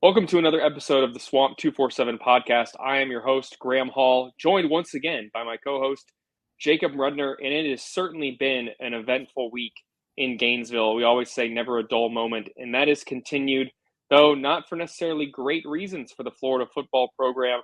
Welcome to another episode of the Swamp247 Podcast. I am your host, Graham Hall, joined once again by my co-host, Jacob Rudner, and it has certainly been an eventful week in Gainesville. We always say never a dull moment, and that has continued, though not for necessarily great reasons for the Florida football program.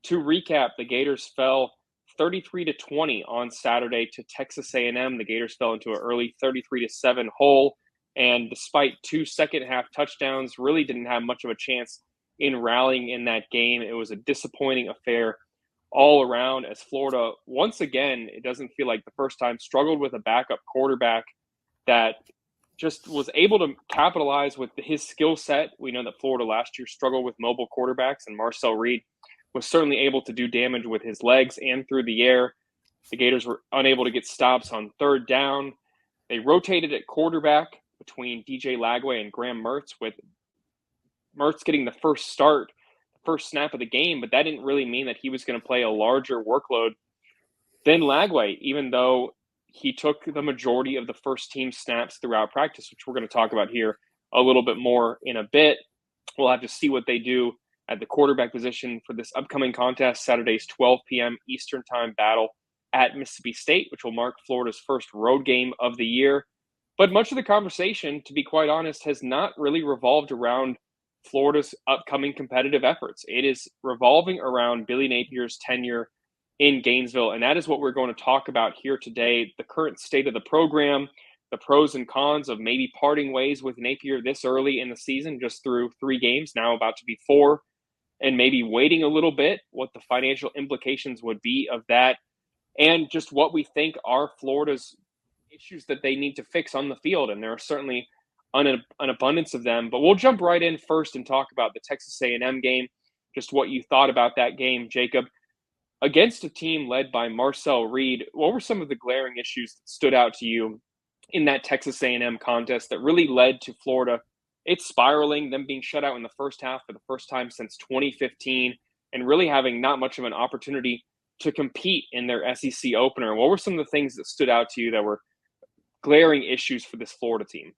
To recap, the Gators fell 33-20 on Saturday to Texas A&M. The Gators fell into an early 33-7 hole. And despite two second-half touchdowns, really didn't have much of a chance in rallying in that game. It was a disappointing affair all around as Florida, once again, it doesn't feel like the first time, struggled with a backup quarterback that just was able to capitalize with his skill set. We know that Florida last year struggled with mobile quarterbacks, and Marcel Reed was certainly able to do damage with his legs and through the air. The Gators were unable to get stops on third down. They rotated at quarterback between DJ Lagway and Graham Mertz, with Mertz getting the first snap of the game, but that didn't really mean that he was going to play a larger workload than Lagway, even though he took the majority of the first team snaps throughout practice, which we're going to talk about here a little bit more in a bit. We'll have to see what they do at the quarterback position for this upcoming contest, Saturday's 12 p.m. Eastern Time battle at Mississippi State, which will mark Florida's first road game of the year. But much of the conversation, to be quite honest, has not really revolved around Florida's upcoming competitive efforts. It is revolving around Billy Napier's tenure in Gainesville, and that is what we're going to talk about here today, the current state of the program, the pros and cons of maybe parting ways with Napier this early in the season, just through 3 games, now about to be 4, and maybe waiting a little bit, what the financial implications would be of that, and just what we think are Florida's issues that they need to fix on the field. And there are certainly an abundance of them, but we'll jump right in first and talk about the Texas A&M game, just what you thought about that game, Jacob. Against a team led by Marcel Reed, what were some of the glaring issues that stood out to you in that Texas A&M contest that really led to Florida, it's spiraling, them being shut out in the first half for the first time since 2015, and really having not much of an opportunity to compete in their SEC opener? What were some of the things that stood out to you that were glaring issues for this Florida team?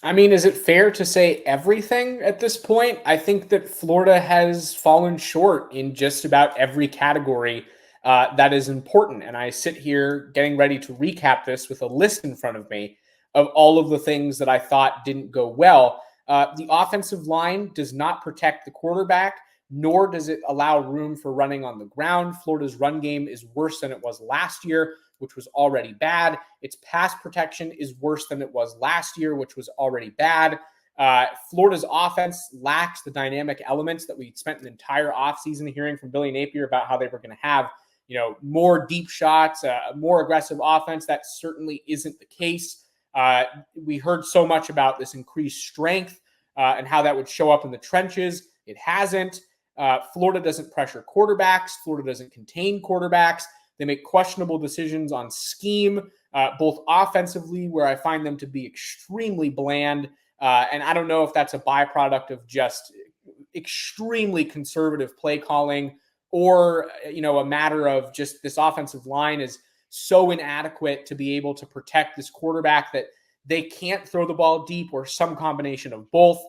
I mean, is it fair to say everything at this point? I think that Florida has fallen short in just about every category that is important. And I sit here getting ready to recap this with a list in front of me of all of the things that I thought didn't go well. The offensive line does not protect the quarterback, nor does it allow room for running on the ground. Florida's run game is worse than it was last year, which was already bad. Its pass protection is worse than it was last year, which was already bad. Florida's offense lacks the dynamic elements that we spent an entire offseason hearing from Billy Napier about how they were going to have, more deep shots, more aggressive offense. That certainly isn't the case. We heard so much about this increased strength and how that would show up in the trenches. It hasn't. Florida doesn't pressure quarterbacks. Florida doesn't contain quarterbacks. They make questionable decisions on scheme, both offensively, where I find them to be extremely bland. And I don't know if that's a byproduct of just extremely conservative play calling or, a matter of just this offensive line is so inadequate to be able to protect this quarterback that they can't throw the ball deep, or some combination of both.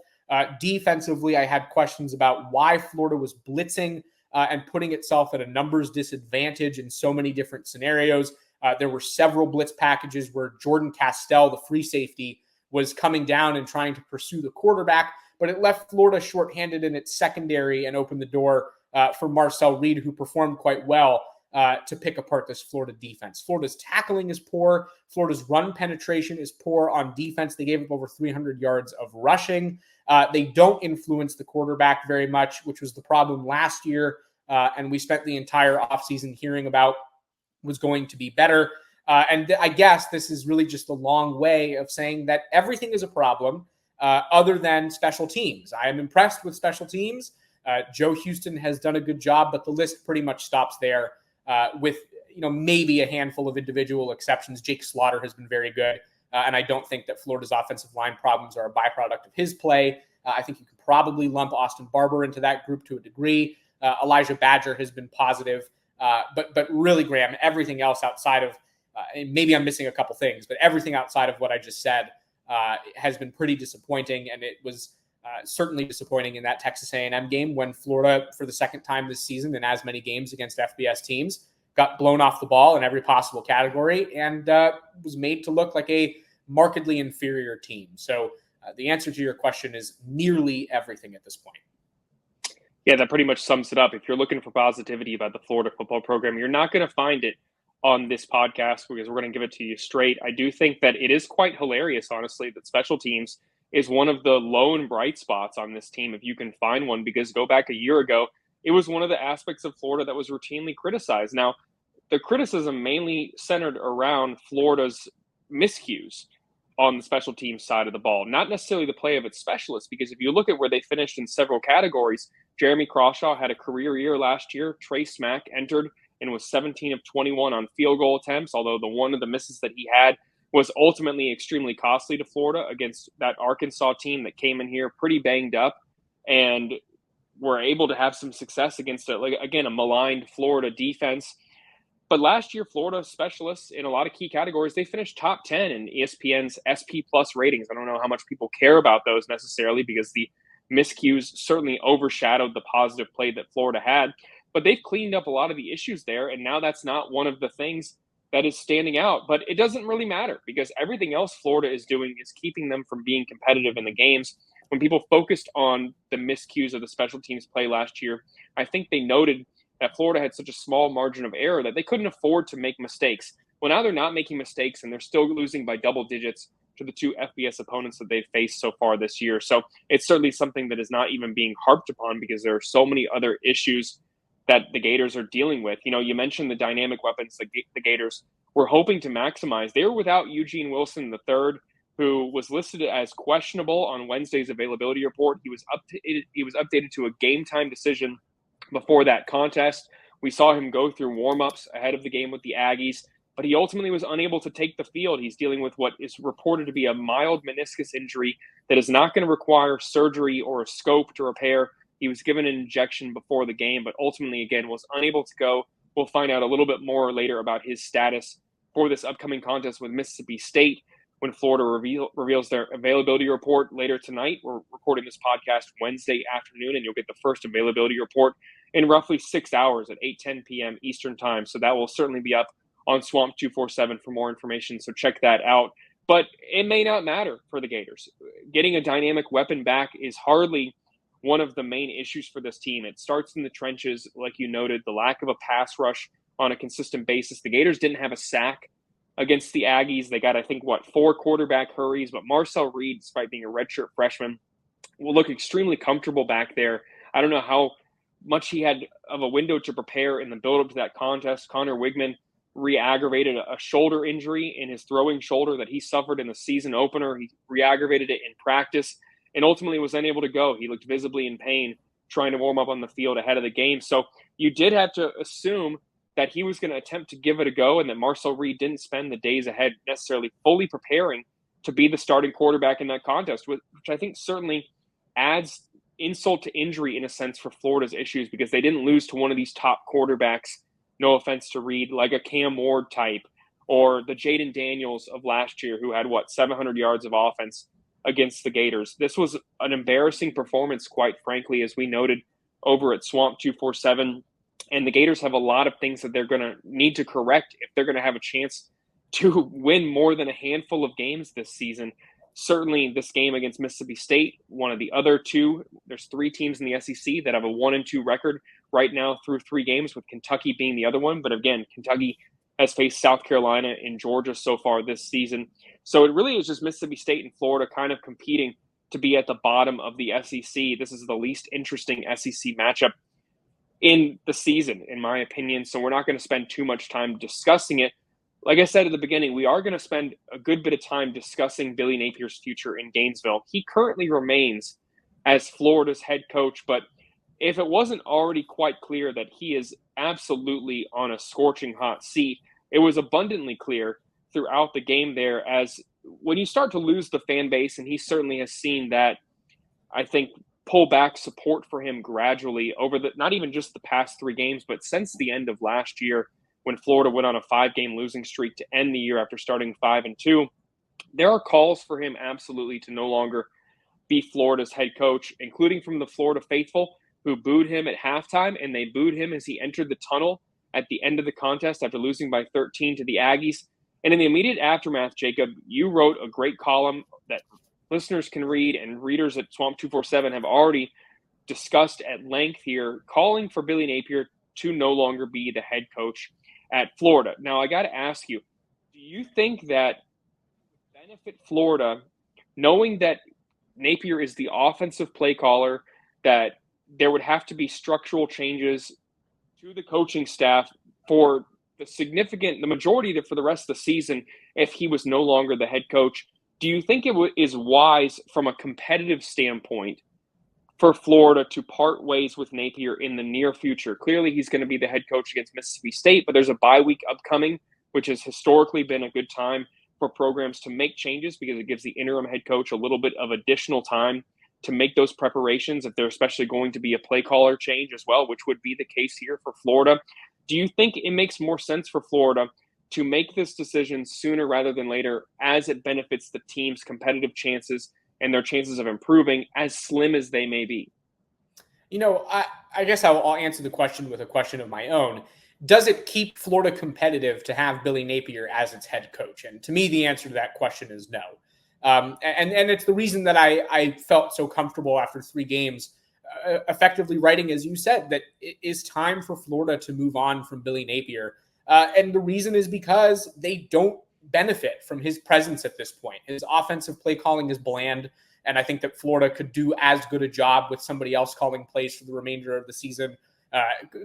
Defensively, I had questions about why Florida was blitzing and putting itself at a numbers disadvantage in so many different scenarios. There were several blitz packages where Jordan Castell, the free safety, was coming down and trying to pursue the quarterback, but it left Florida shorthanded in its secondary and opened the door for Marcel Reed, who performed quite well to pick apart this Florida defense. Florida's tackling is poor. Florida's run penetration is poor on defense. They gave up over 300 yards of rushing. They don't influence the quarterback very much, which was the problem last year. And we spent the entire offseason hearing about was going to be better. And I guess this is really just a long way of saying that everything is a problem other than special teams. I am impressed with special teams. Joe Houston has done a good job, but the list pretty much stops there with, maybe a handful of individual exceptions. Jake Slaughter has been very good. And I don't think that Florida's offensive line problems are a byproduct of his play. I think you could probably lump Austin Barber into that group to a degree. Elijah Badger has been positive. But really, Graham, everything else outside of, maybe I'm missing a couple things, but everything outside of what I just said has been pretty disappointing. And it was Certainly disappointing in that Texas A&M game when Florida, for the second time this season in as many games against FBS teams, got blown off the ball in every possible category and was made to look like a markedly inferior team. So the answer to your question is nearly everything at this point. Yeah, that pretty much sums it up. If you're looking for positivity about the Florida football program, you're not going to find it on this podcast because we're going to give it to you straight. I do think that it is quite hilarious, honestly, that special teams is one of the lone bright spots on this team, if you can find one, because go back a year ago, it was one of the aspects of Florida that was routinely criticized. Now, the criticism mainly centered around Florida's miscues on the special teams side of the ball, not necessarily the play of its specialists, because if you look at where they finished in several categories, Jeremy Crawshaw had a career year last year. Trey Smack entered and was 17 of 21 on field goal attempts, although one of the misses that he had was ultimately extremely costly to Florida against that Arkansas team that came in here pretty banged up and were able to have some success against, a maligned Florida defense. But last year, Florida specialists in a lot of key categories, they finished top 10 in ESPN's SP Plus ratings. I don't know how much people care about those necessarily because the miscues certainly overshadowed the positive play that Florida had. But they've cleaned up a lot of the issues there, and now that's not one of the things that is standing out. But it doesn't really matter because everything else Florida is doing is keeping them from being competitive in the games. When people focused on the miscues of the special teams play last year, I think they noted that Florida had such a small margin of error that they couldn't afford to make mistakes. Well, now they're not making mistakes, and they're still losing by double digits to the two FBS opponents that they've faced so far this year. So it's certainly something that is not even being harped upon because there are so many other issues that the Gators are dealing with. You know, you mentioned the dynamic weapons the Gators were hoping to maximize. They were without Eugene Wilson III, who was listed as questionable on Wednesday's availability report. He was updated to a game time decision before that contest. We saw him go through warm-ups ahead of the game with the Aggies, but he ultimately was unable to take the field. He's dealing with what is reported to be a mild meniscus injury that is not going to require surgery or a scope to repair. He was given an injection before the game, but ultimately, again, was unable to go. We'll find out a little bit more later about his status for this upcoming contest with Mississippi State when Florida reveals their availability report later tonight. We're recording this podcast Wednesday afternoon, and you'll get the first availability report in roughly 6 hours at 8:10 p.m. Eastern time. So that will certainly be up on Swamp247 for more information, so check that out. But it may not matter for the Gators. Getting a dynamic weapon back is hardly one of the main issues for this team. It starts in the trenches, like you noted, the lack of a pass rush on a consistent basis. The Gators didn't have a sack against the Aggies. They got, 4 quarterback hurries, but Marcel Reed, despite being a redshirt freshman, will look extremely comfortable back there. I don't know how much he had of a window to prepare in the build-up to that contest. Connor Wigman re-aggravated a shoulder injury in his throwing shoulder that he suffered in the season opener. He re-aggravated it in practice and ultimately was unable to go. He looked visibly in pain trying to warm up on the field ahead of the game. So you did have to assume that he was going to attempt to give it a go and that Marcel Reed didn't spend the days ahead necessarily fully preparing to be the starting quarterback in that contest, which I think certainly adds insult to injury in a sense for Florida's issues because they didn't lose to one of these top quarterbacks, no offense to Reed, like a Cam Ward type or the Jaden Daniels of last year who had, 700 yards of offense against the Gators. This was an embarrassing performance, quite frankly, as we noted over at Swamp247. And the Gators have a lot of things that they're going to need to correct if they're going to have a chance to win more than a handful of games this season. Certainly this game against Mississippi State, one of the other two. There's 3 teams in the SEC that have a 1-2 record right now through 3 games, with Kentucky being the other one. But again, Kentucky has faced South Carolina and Georgia so far this season. So it really is just Mississippi State and Florida kind of competing to be at the bottom of the SEC. This is the least interesting SEC matchup in the season, in my opinion. So we're not going to spend too much time discussing it. Like I said at the beginning, we are going to spend a good bit of time discussing Billy Napier's future in Gainesville. He currently remains as Florida's head coach, but if it wasn't already quite clear that he is absolutely on a scorching hot seat, it was abundantly clear throughout the game there, as when you start to lose the fan base, and he certainly has seen that, I think, pull back support for him gradually over not even just the past 3 games, but since the end of last year when Florida went on a 5-game losing streak to end the year after starting 5-2. There are calls for him absolutely to no longer be Florida's head coach, including from the Florida faithful who booed him at halftime, and they booed him as he entered the tunnel at the end of the contest after losing by 13 to the Aggies. And in the immediate aftermath, Jacob, you wrote a great column that listeners can read, and readers at Swamp247 have already discussed at length here, calling for Billy Napier to no longer be the head coach at Florida. Now, I got to ask you, do you think that benefit Florida, knowing that Napier is the offensive play caller, that there would have to be structural changes to the coaching staff for the majority for the rest of the season if he was no longer the head coach? Do you think it is wise from a competitive standpoint for Florida to part ways with Napier in the near future? Clearly, he's going to be the head coach against Mississippi State, but there's a bye week upcoming, which has historically been a good time for programs to make changes because it gives the interim head coach a little bit of additional time to make those preparations if they're especially going to be a play caller change as well, which would be the case here for Florida. Do you think it makes more sense for Florida to make this decision sooner rather than later as it benefits the team's competitive chances and their chances of improving, as slim as they may be? I guess I'll answer the question with a question of my own. Does it keep Florida competitive to have Billy Napier as its head coach? And to me, the answer to that question is no. And it's the reason that I felt so comfortable after 3 games, effectively writing, as you said, that it is time for Florida to move on from Billy Napier. And the reason is because they don't benefit from his presence at this point. His offensive play calling is bland, and I think that Florida could do as good a job with somebody else calling plays for the remainder of the season.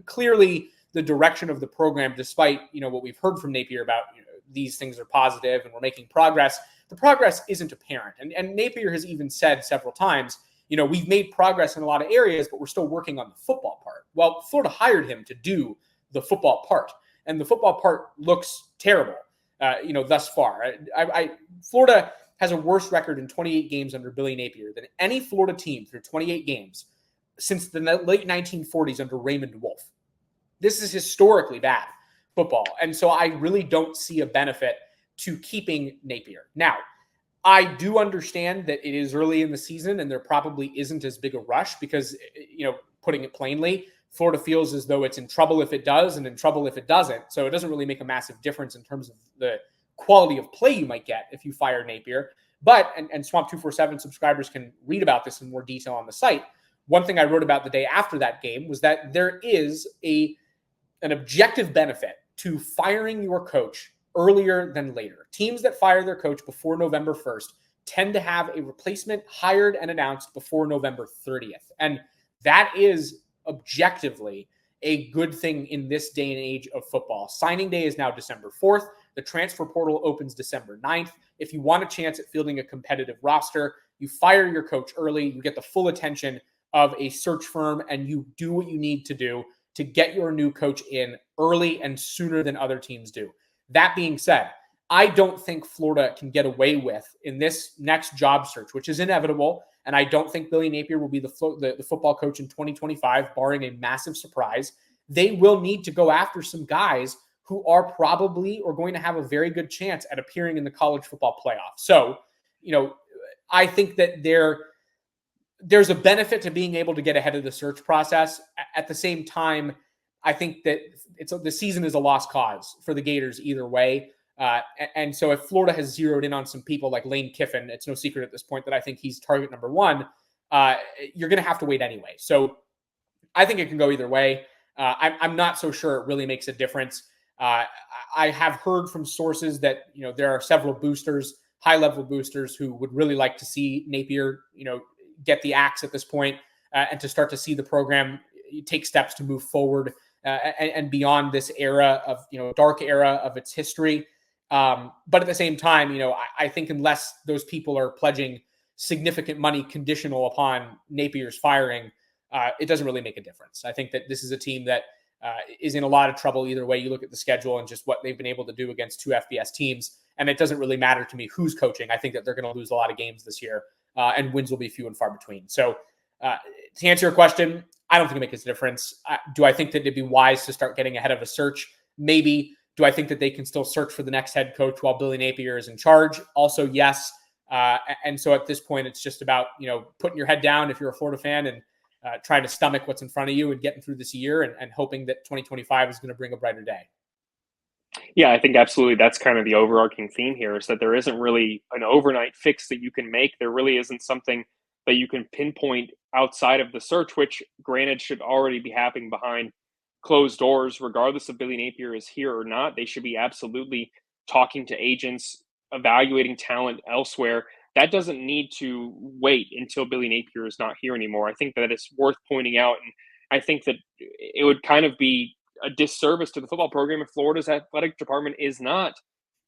Clearly, the direction of the program, despite what we've heard from Napier about these things are positive and we're making progress, the progress isn't apparent. And Napier has even said several times, we've made progress in a lot of areas, but we're still working on the football part. Well, Florida hired him to do the football part, and the football part looks terrible. Thus far. Florida has a worse record in 28 games under Billy Napier than any Florida team through 28 games since the late 1940s under Raymond Wolf. This is historically bad football. And so I really don't see a benefit to keeping Napier. Now, I do understand that it is early in the season and there probably isn't as big a rush because, putting it plainly, Florida feels as though it's in trouble if it does and in trouble if it doesn't. So it doesn't really make a massive difference in terms of the quality of play you might get if you fire Napier. But, and Swamp247 subscribers can read about this in more detail on the site. One thing I wrote about the day after that game was that there is an objective benefit to firing your coach earlier than later. Teams that fire their coach before November 1st tend to have a replacement hired and announced before November 30th. And that is objectively a good thing in this day and age of football. Signing day is now December 4th. The transfer portal opens December 9th. If you want a chance at fielding a competitive roster, you fire your coach early, you get the full attention of a search firm, and you do what you need to do to get your new coach in early and sooner than other teams do. That being said, I don't think Florida can get away with, in this next job search, which is inevitable, and I don't think Billy Napier will be the football coach in 2025, barring a massive surprise. They will need to go after some guys who are probably or going to have a very good chance at appearing in the college football playoff. So, I think that there's a benefit to being able to get ahead of the search process. At the same time, I think that the season is a lost cause for the Gators either way. And so if Florida has zeroed in on some people like Lane Kiffin, it's no secret at this point that I think he's target number 1. You're going to have to wait anyway. So I think it can go either way. I'm not so sure it really makes a difference. I have heard from sources that, there are several boosters, high-level boosters, who would really like to see Napier, get the axe at this point, and to start to see the program take steps to move forward and beyond this era of, dark era of its history. But at the same time, I think unless those people are pledging significant money conditional upon Napier's firing, it doesn't really make a difference. I think that this is a team that is in a lot of trouble either way. You look at the schedule and just what they've been able to do against 2 FBS teams, and it doesn't really matter to me who's coaching. I think that they're going to lose a lot of games this year, and wins will be few and far between. So to answer your question, I don't think it makes a difference. Do I think that it'd be wise to start getting ahead of a search? Maybe. Do I think that they can still search for the next head coach while Billy Napier is in charge? Also, yes. And so at this point, it's just about, putting your head down if you're a Florida fan and trying to stomach what's in front of you and getting through this year and hoping that 2025 is going to bring a brighter day. Yeah, I think absolutely that's kind of the overarching theme here, is that there isn't really an overnight fix that you can make. There really isn't something that you can pinpoint outside of the search, which granted should already be happening behind closed doors, regardless if Billy Napier is here or not. They should be absolutely talking to agents, evaluating talent elsewhere. That doesn't need to wait until Billy Napier is not here anymore. I think that it's worth pointing out. And I think that it would kind of be a disservice to the football program if Florida's athletic department is not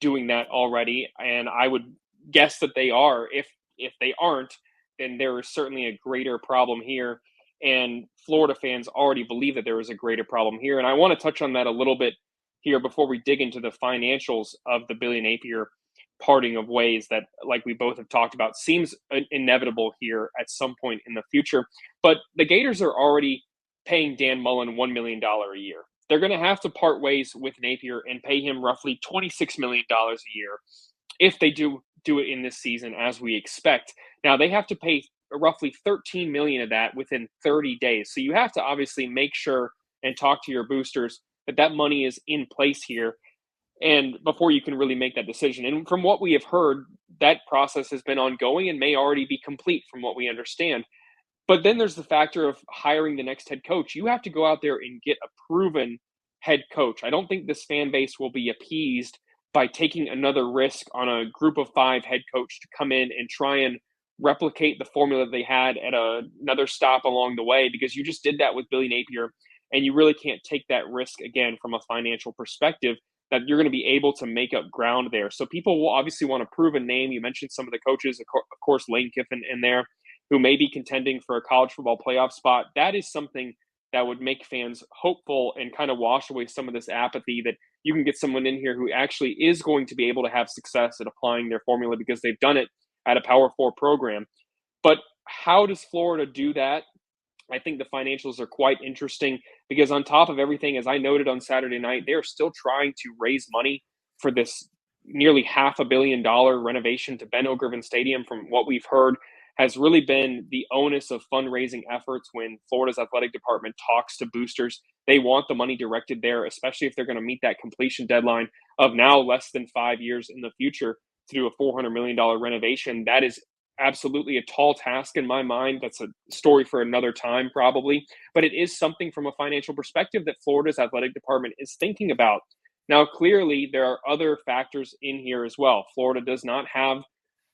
doing that already. And I would guess that they are. If they aren't, then there is certainly a greater problem here. And Florida fans already believe that there is a greater problem here. And I want to touch on that a little bit here before we dig into the financials of the Billy Napier parting of ways that, like we both have talked about, seems inevitable here at some point in the future. But the Gators are already paying Dan Mullen $1 million a year. They're going to have to part ways with Napier and pay him roughly $26 million a year if they do it in this season, as we expect. Now, they have to pay roughly $13 million of that within 30 days. So you have to obviously make sure and talk to your boosters that money is in place here, and before you can really make that decision. And from what we have heard, that process has been ongoing and may already be complete from what we understand. But then there's the factor of hiring the next head coach. You have to go out there and get a proven head coach. I don't think this fan base will be appeased by taking another risk on a group of 5 head coach to come in and try and replicate the formula they had at another stop along the way, because you just did that with Billy Napier, and you really can't take that risk again from a financial perspective that you're going to be able to make up ground there. So people will obviously want to prove a name. You mentioned some of the coaches, of course, Lane Kiffin in there, who may be contending for a college football playoff spot. That is something that would make fans hopeful and kind of wash away some of this apathy, that you can get someone in here who actually is going to be able to have success at applying their formula because they've done it at a Power 4 program. But how does Florida do that? I think the financials are quite interesting because on top of everything, as I noted on Saturday night, they're still trying to raise money for this nearly $500 million renovation to Ben O'Griven Stadium. From what we've heard, has really been the onus of fundraising efforts when Florida's athletic department talks to boosters. They want the money directed there, especially if they're going to meet that completion deadline of now less than 5 years in the future to do a $400 million renovation. That is absolutely a tall task in my mind. That's a story for another time probably, but it is something from a financial perspective that Florida's athletic department is thinking about. Now, clearly there are other factors in here as well. Florida does not have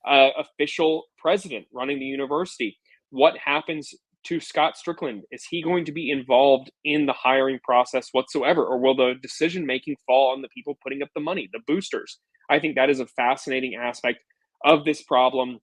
an official president running the university. What happens to Scott Strickland? Is he going to be involved in the hiring process whatsoever, or will the decision making fall on the people putting up the money, the boosters? I think that is a fascinating aspect of this problem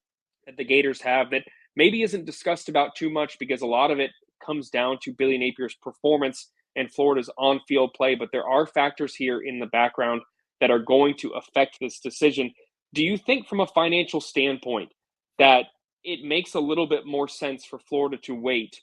that the Gators have that maybe isn't discussed about too much, because a lot of it comes down to Billy Napier's performance and Florida's on-field play. But there are factors here in the background that are going to affect this decision. Do you think from a financial standpoint that it makes a little bit more sense for Florida to wait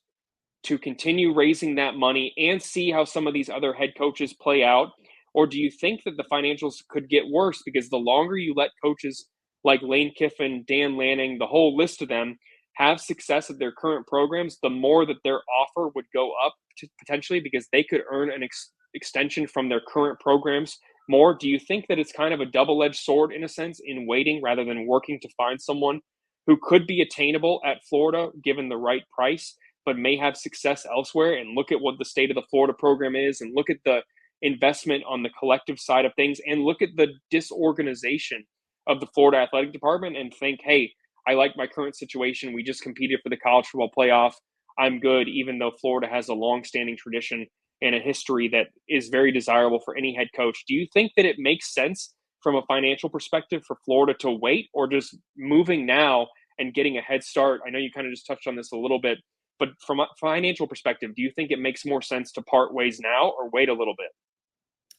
to continue raising that money and see how some of these other head coaches play out? Or do you think that the financials could get worse, because the longer you let coaches like Lane Kiffin, Dan Lanning, the whole list of them, have success at their current programs, the more that their offer would go up potentially, because they could earn an extension from their current programs more? Do you think that it's kind of a double-edged sword in a sense in waiting rather than working to find someone who could be attainable at Florida given the right price, but may have success elsewhere? And look at what the state of the Florida program is, and look at the investment on the collective side of things, and look at the disorganization of the Florida athletic department, and think, hey, I like my current situation. We just competed for the college football playoff. I'm good, even though Florida has a long-standing tradition and a history that is very desirable for any head coach. Do you think that it makes sense from a financial perspective for Florida to wait, or just moving now and getting a head start? I know you kind of just touched on this a little bit, but from a financial perspective, do you think it makes more sense to part ways now or wait a little bit?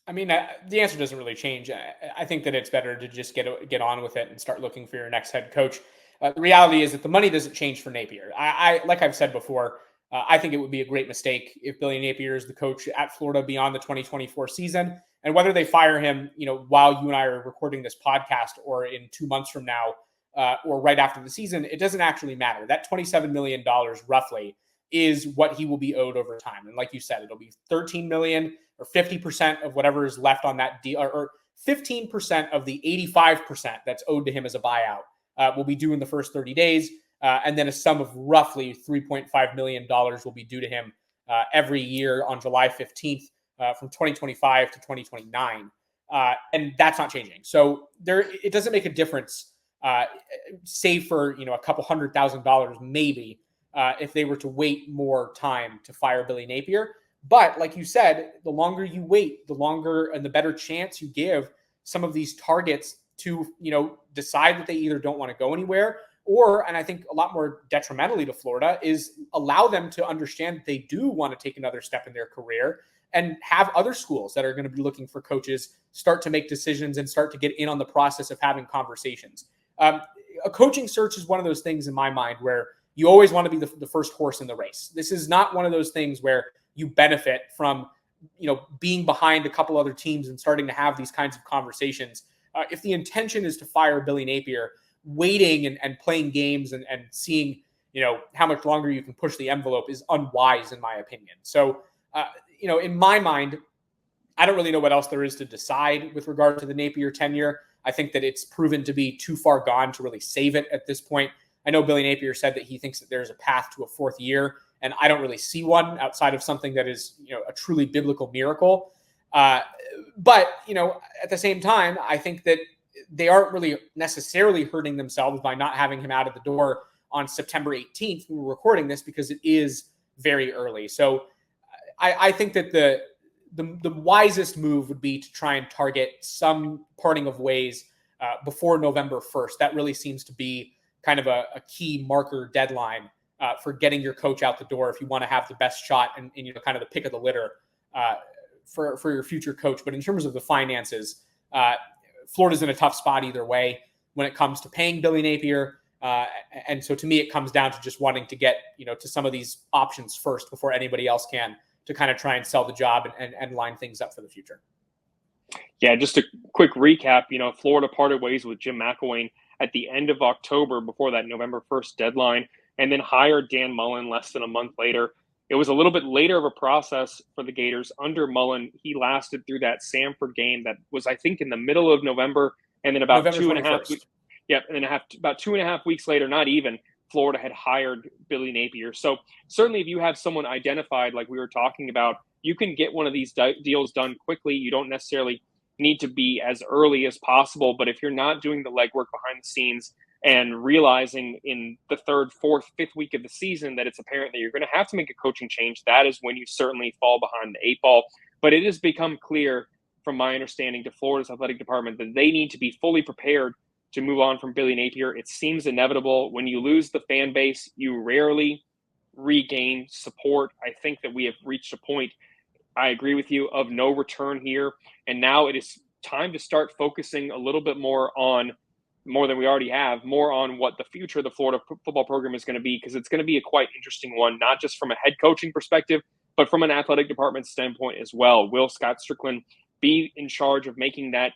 I mean, the answer doesn't really change. I think that it's better to just get on with it and start looking for your next head coach. The reality is that the money doesn't change for Napier. I like I've said before, I think it would be a great mistake if Billy Napier is the coach at Florida beyond the 2024 season. And whether they fire him, while you and I are recording this podcast, or in 2 months from now, or right after the season, it doesn't actually matter. That $27 million roughly is what he will be owed over time. And like you said, it'll be $13 million or 50% of whatever is left on that deal, or 15% of the 85% that's owed to him as a buyout will be due in the first 30 days. And then a sum of roughly $3.5 million will be due to him every year on July 15th from 2025 to 2029. And that's not changing. So it doesn't make a difference, save for, a couple $100,000 maybe, if they were to wait more time to fire Billy Napier. But like you said, the longer you wait, the longer and the better chance you give some of these targets to, decide that they either don't want to go anywhere, or, and I think a lot more detrimentally to Florida, is allow them to understand that they do want to take another step in their career and have other schools that are going to be looking for coaches start to make decisions and start to get in on the process of having conversations. A coaching search is one of those things in my mind where you always want to be the first horse in the race. This is not one of those things where you benefit from, being behind a couple other teams and starting to have these kinds of conversations. If the intention is to fire Billy Napier, waiting and playing games and seeing, how much longer you can push the envelope is unwise in my opinion. So, in my mind, I don't really know what else there is to decide with regard to the Napier tenure. I think that it's proven to be too far gone to really save it at this point. I know Billy Napier said that he thinks that there's a path to a fourth year, and I don't really see one outside of something that is, a truly biblical miracle. But, at the same time, I think that they aren't really necessarily hurting themselves by not having him out of the door on September 18th when we're recording this, because it is very early. So I think that the wisest move would be to try and target some parting of ways before November 1st. That really seems to be kind of a key marker deadline for getting your coach out the door if you want to have the best shot and kind of the pick of the litter for your future coach. But in terms of the finances, Florida's in a tough spot either way when it comes to paying Billy Napier. And so to me, it comes down to just wanting to get, to some of these options first before anybody else can, to kind of try and sell the job and line things up for the future. Yeah, just a quick recap. Florida parted ways with Jim McElwain at the end of October before that November 1st deadline, and then hired Dan Mullen less than a month later. It was a little bit later of a process for the Gators under Mullen. He lasted through that Samford game that was, I think, in the middle of November, and then about November 2.5 21st. weeks. Yep, and then about 2.5 weeks later, not even, Florida had hired Billy Napier. So certainly if you have someone identified, like we were talking about, you can get one of these deals done quickly. You don't necessarily need to be as early as possible. But if you're not doing the legwork behind the scenes and realizing in the third, fourth, fifth week of the season that it's apparent that you're going to have to make a coaching change, that is when you certainly fall behind the eight ball. But it has become clear, from my understanding, to Florida's athletic department that they need to be fully prepared to move on from Billy Napier. It seems inevitable. When you lose the fan base, you rarely regain support. I think that we have reached a point, I agree with you, of no return here. And now it is time to start focusing a little bit more than we already have, more on what the future of the Florida football program is going to be, because it's going to be a quite interesting one, not just from a head coaching perspective, but from an athletic department standpoint as well. Will Scott Strickland be in charge of making that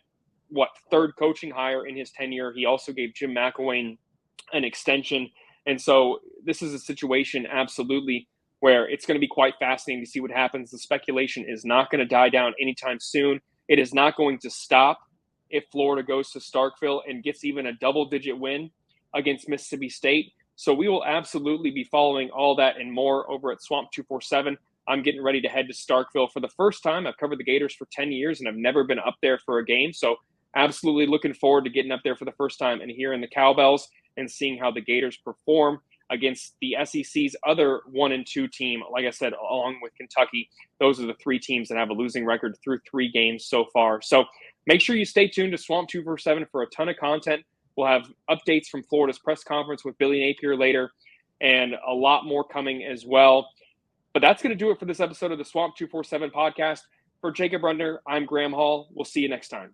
third coaching hire in his tenure? He also gave Jim McElwain an extension. And so this is a situation absolutely where it's going to be quite fascinating to see what happens. The speculation is not going to die down anytime soon. It is not going to stop if Florida goes to Starkville and gets even a double-digit win against Mississippi State. So we will absolutely be following all that and more over at Swamp247. I'm getting ready to head to Starkville for the first time. I've covered the Gators for 10 years, and I've never been up there for a game. So absolutely looking forward to getting up there for the first time and hearing the cowbells and seeing how the Gators perform against the SEC's other 1-2 team. Like I said, along with Kentucky, those are the three teams that have a losing record through 3 games so far. So make sure you stay tuned to Swamp247 for a ton of content. We'll have updates from Florida's press conference with Billy Napier later, and a lot more coming as well. But that's going to do it for this episode of the Swamp247 podcast. For Jacob Rudner, I'm Graham Hall. We'll see you next time.